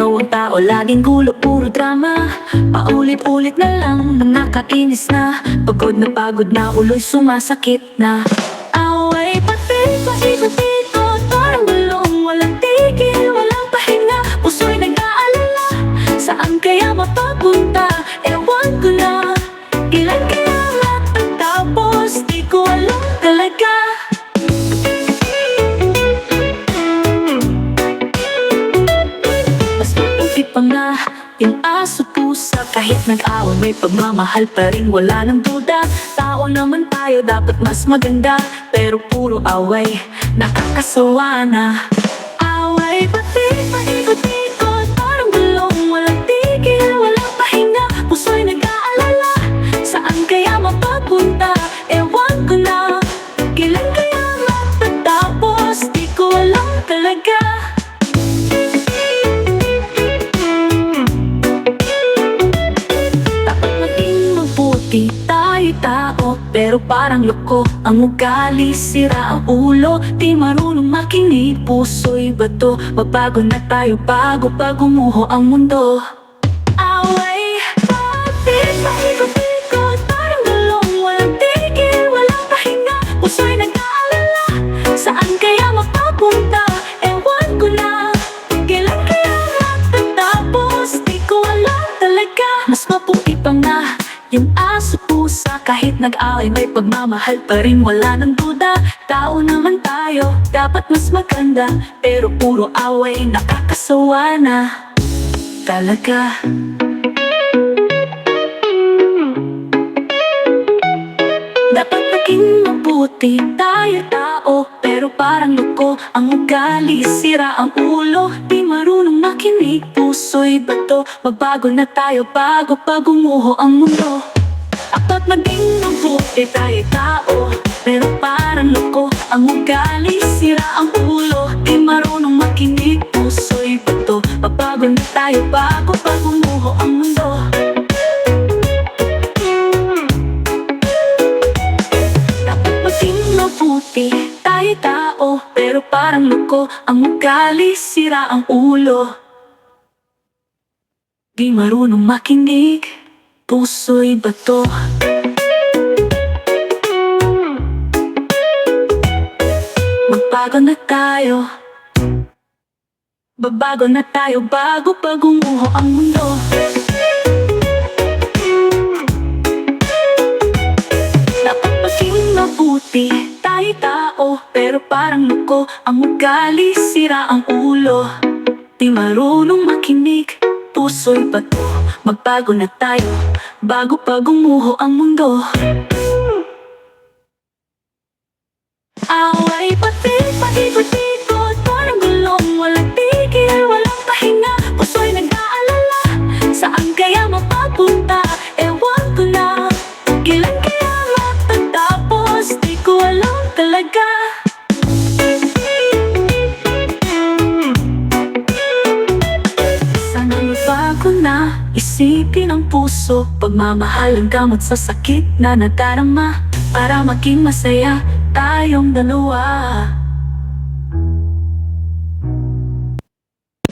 Ikaw ang tao, laging gulo, puro drama. Paulit-ulit na lang, nakakainis na. Pagod na ulo'y sumasakit na. Away pati, paikot-ikot, parang balong walang tigil, walang pahinga. Puso'y nag-aalala, saan kaya mapapunta? Ewan ko na, kailan kaya matatapos? Di ko alam talaga. Mas mabuti pa nga yung aso pusa. Kahit nag-away may pagmamahal pa rin, wala nang duda. Tao naman tayo, dapat mas maganda. Pero puro away, nakakasawa na. Away pati, paikot-ikot, parang balong walang tigil, walang pahinga. Puso'y nag-aalala, saan kaya mapapunta? Ewan ko na, kailan kaya matatapos? Di ko alam talaga. Di tayo tao, pero parang loko. Ang ugali, sira ang ulo. Di marunong makinig, puso'y bato. Magbago na tayo bago pa gumuho ang mundo. Away, pati, paikot-ikot, parang balong walang tigil, walang pahinga. Puso'y nag-aalala, saan kaya mapapunta? Ewan ko na, kailan kaya matatapos? Di ko alam talaga. Mas mabuti pa nga yung aso pusa. Kahit nag-away may pagmamahal pa rin, wala nang duda. Tao naman tayo, dapat mas maganda. Pero puro away, nakakasawa na talaga. Dapat maging mabuti tayo tao, pero parang loko. Ang ugali, sira ang ulo. Di marunong makinig, puso'y bato. Magbago na tayo bago pa gumuho ang mundo. Dapat maging mabuti tayo tao, pero parang loko. Ang ugali, sira ang ulo. Di marunong makinig, puso'y bato. Magbago na tayo bago pa gumuho ang mundo. Mabuti tayo tao, pero parang loko. Ang ugali, sira ang ulo. Di marunong makinig, puso'y bato. Magbago na tayo, babago na tayo bago pa gumuho ang mundo. Mabuti tayo tao, pero parang loko. Ang ugali, sira ang ulo. Di marunong makinig, puso'y bato. Magbago na tayo bago pa gumuho ang mundo. Away pati, paikot-ikot, parang gulong walang tigil, walang pahinga. Puso'y nag-aalala, saan kaya mapapunta? Ewan ko na, kailan kaya matatapos? Di ko alam talaga. Sana magbago na isipin ang puso. Pagmamahal ang gamot sa sakit na nadarama, para maging masaya tayong dalawa.